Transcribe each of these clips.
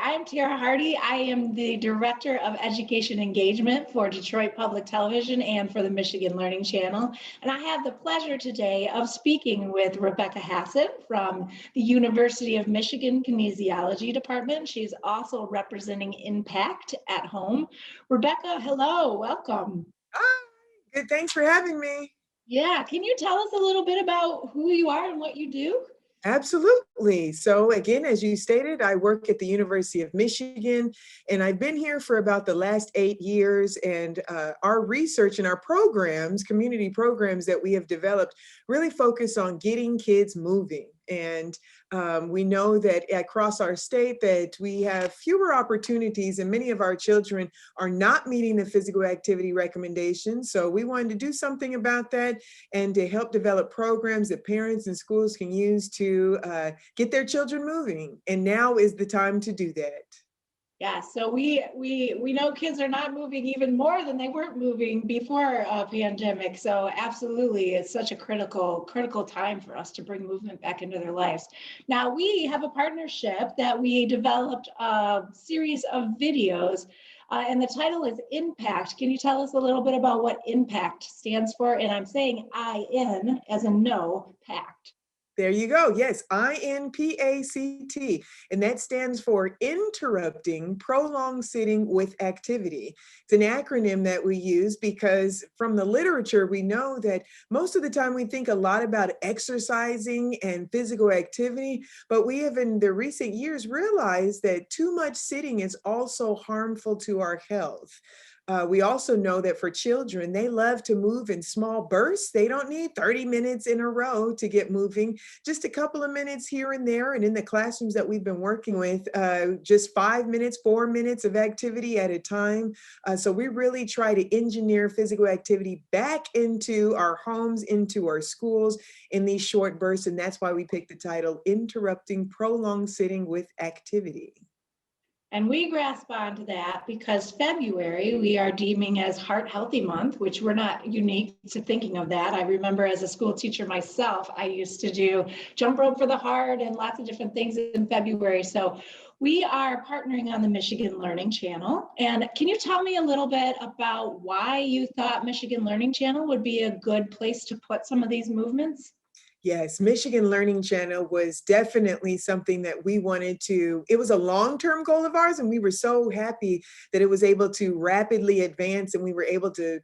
I'm Tiara Hardy. I am the Director of Education Engagement for Detroit Public Television and for the Michigan Learning Channel. And I have the pleasure today of speaking with Rebecca Hanson from the University of Michigan Kinesiology Department. She's also representing InPACT at home. Rebecca, hello, welcome. Hi, good. Thanks for having me. Yeah, can you tell us a little bit about who you are and what you do? Absolutely. So again, as you stated, I work at the University of Michigan, and I've been here for about the last 8 years. And our research and our programs, community programs that we have developed, really focus on getting kids moving. And we know that across our state that we have fewer opportunities, and many of our children are not meeting the physical activity recommendations. So we wanted to do something about that and to help develop programs that parents and schools can use to get their children moving. And now is the time to do that. Yeah, so we know kids are not moving even more than they weren't moving before a pandemic. So absolutely, it's such a critical time for us to bring movement back into their lives. Now we have a partnership that we developed a series of videos, and the title is InPACT. Can you tell us a little bit about what InPACT stands for? And I'm saying IN as in no, PACT. There you go. Yes, InPACT. And that stands for Interrupting Prolonged Sitting with Activity. It's an acronym that we use because from the literature, we know that most of the time we think a lot about exercising and physical activity, but we have in the recent years realized that too much sitting is also harmful to our health. We also know that for children, they love to move in small bursts. They don't need 30 minutes in a row to get moving, just a couple of minutes here and there. And in the classrooms that we've been working with, just 5 minutes, 4 minutes of activity at a time. So we really try to engineer physical activity back into our homes, into our schools in these short bursts. And that's why we picked the title, Interrupting Prolonged Sitting with Activity. And we grasp onto that because February we are deeming as Heart Healthy Month, which we're not unique to thinking of that. I remember as a school teacher myself, I used to do jump rope for the heart and lots of different things in February. So we are partnering on the Michigan Learning Channel. And can you tell me a little bit about why you thought Michigan Learning Channel would be a good place to put some of these movements? Yes, Michigan Learning Channel was definitely something that we wanted to, it was a long-term goal of ours, and we were so happy that it was able to rapidly advance and we were able to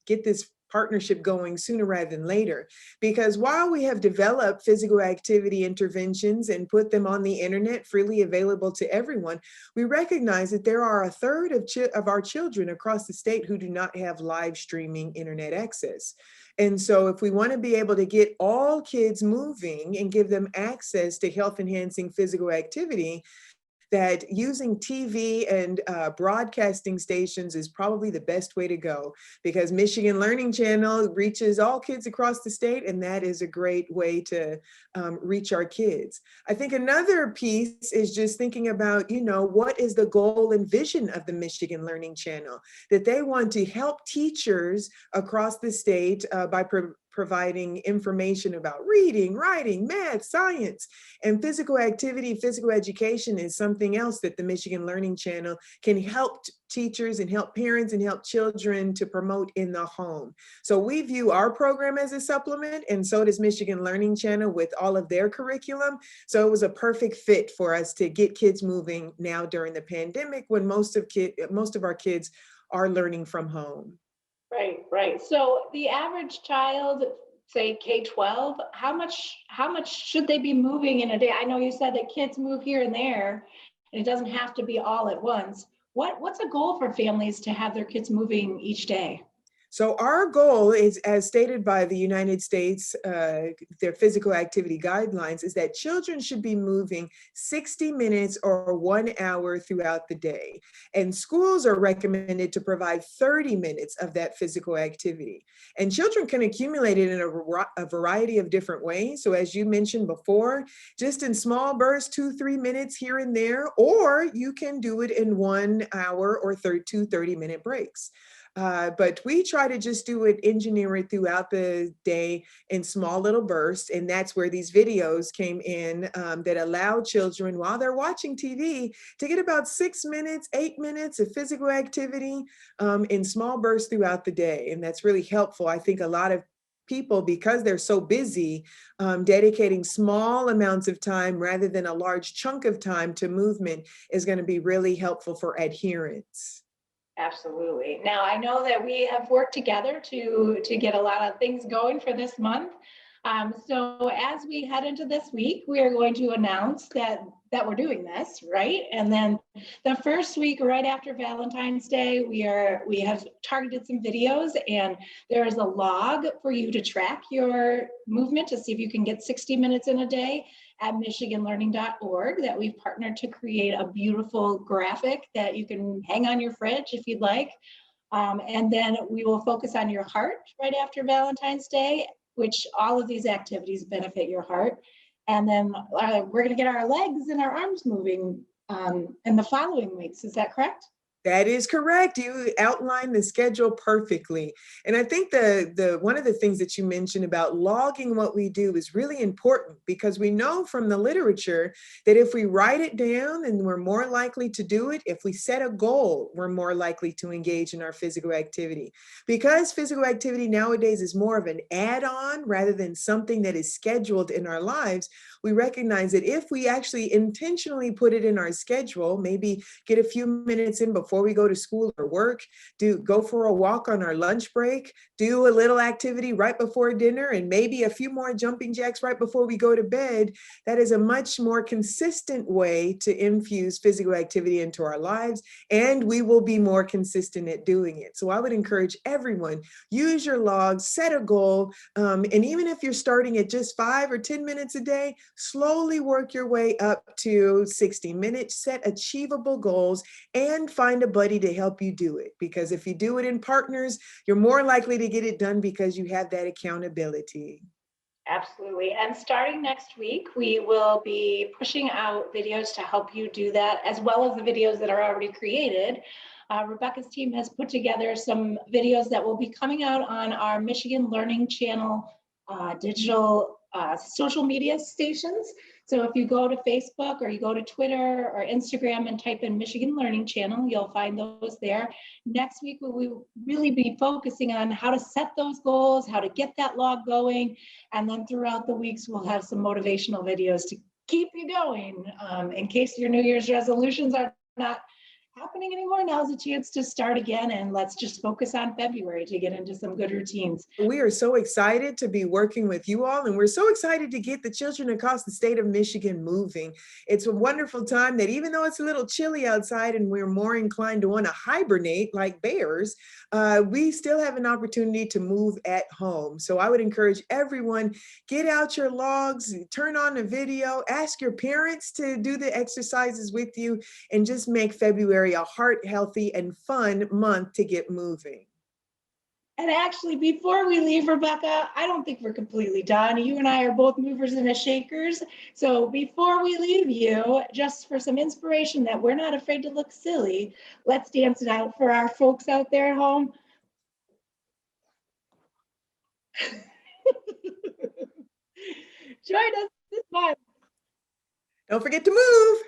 get this partnership going sooner rather than later. Because while we have developed physical activity interventions and put them on the internet freely available to everyone, we recognize that there are a third of our children across the state who do not have live streaming internet access. And so if we want to be able to get all kids moving and give them access to health enhancing physical activity, that using TV and broadcasting stations is probably the best way to go, because Michigan Learning Channel reaches all kids across the state, and that is a great way to reach our kids. I think another piece is just thinking about, what is the goal and vision of the Michigan Learning Channel? That they want to help teachers across the state by providing information about reading, writing, math, science, and physical activity. Physical education is something else that the Michigan Learning Channel can help teachers and help parents and help children to promote in the home. So we view our program as a supplement, and so does Michigan Learning Channel with all of their curriculum. So it was a perfect fit for us to get kids moving now during the pandemic, when most of our kids are learning from home. Right. So the average child, say K-12, how much should they be moving in a day? I know you said that kids move here and there, and it doesn't have to be all at once. What's a goal for families to have their kids moving each day? So our goal is, as stated by the United States, their physical activity guidelines, is that children should be moving 60 minutes or 1 hour throughout the day. And schools are recommended to provide 30 minutes of that physical activity. And children can accumulate it in a variety of different ways. So as you mentioned before, just in small bursts, 2-3 minutes here and there, or you can do it in 1 hour or 2 30-minute breaks. But we try to just engineer it throughout the day in small little bursts. And that's where these videos came in that allow children, while they're watching TV, to get about 6 minutes, 8 minutes of physical activity in small bursts throughout the day. And that's really helpful. I think a lot of people, because they're so busy, dedicating small amounts of time rather than a large chunk of time to movement is going to be really helpful for adherence. Absolutely. Now, I know that we have worked together to get a lot of things going for this month. So as we head into this week, we are going to announce that we're doing this, right? And then the first week, right after Valentine's Day, we have targeted some videos, and there is a log for you to track your movement to see if you can get 60 minutes in a day at michiganlearning.org that we've partnered to create a beautiful graphic that you can hang on your fridge if you'd like. And then we will focus on your heart right after Valentine's Day, which all of these activities benefit your heart. And then we're going to get our legs and our arms moving in the following weeks. Is that correct? That is correct. You outlined the schedule perfectly. And I think the one of the things that you mentioned about logging what we do is really important, because we know from the literature that if we write it down, and we're more likely to do it. If we set a goal, we're more likely to engage in our physical activity. Because physical activity nowadays is more of an add-on rather than something that is scheduled in our lives, we recognize that if we actually intentionally put it in our schedule, maybe get a few minutes in before we go to school or work, go for a walk on our lunch break, do a little activity right before dinner, and maybe a few more jumping jacks right before we go to bed, that is a much more consistent way to infuse physical activity into our lives, and we will be more consistent at doing it. So I would encourage everyone, use your logs, set a goal, and even if you're starting at just 5 or 10 minutes a day, slowly work your way up to 60 minutes, set achievable goals, and find a buddy to help you do it. Because if you do it in partners, you're more likely to get it done because you have that accountability. Absolutely. And starting next week, we will be pushing out videos to help you do that, as well as the videos that are already created. Rebecca's team has put together some videos that will be coming out on our Michigan Learning Channel digital social media stations. So if you go to Facebook or you go to Twitter or Instagram and type in Michigan Learning Channel, you'll find those there. Next week, we will really be focusing on how to set those goals, how to get that log going. And then throughout the weeks, we'll have some motivational videos to keep you going. In case your New Year's resolutions are not happening anymore, now's a chance to start again, and let's just focus on February to get into some good routines. We are so excited to be working with you all, and we're so excited to get the children across the state of Michigan moving. It's a wonderful time that even though it's a little chilly outside and we're more inclined to want to hibernate like bears, we still have an opportunity to move at home. So I would encourage everyone, get out your logs, turn on a video, ask your parents to do the exercises with you, and just make February a heart healthy and fun month to get moving. And actually, before we leave, Rebecca, I don't think we're completely done. You and I are both movers and shakers. So before we leave you, just for some inspiration that we're not afraid to look silly, let's dance it out for our folks out there at home. Join us this month. Don't forget to move.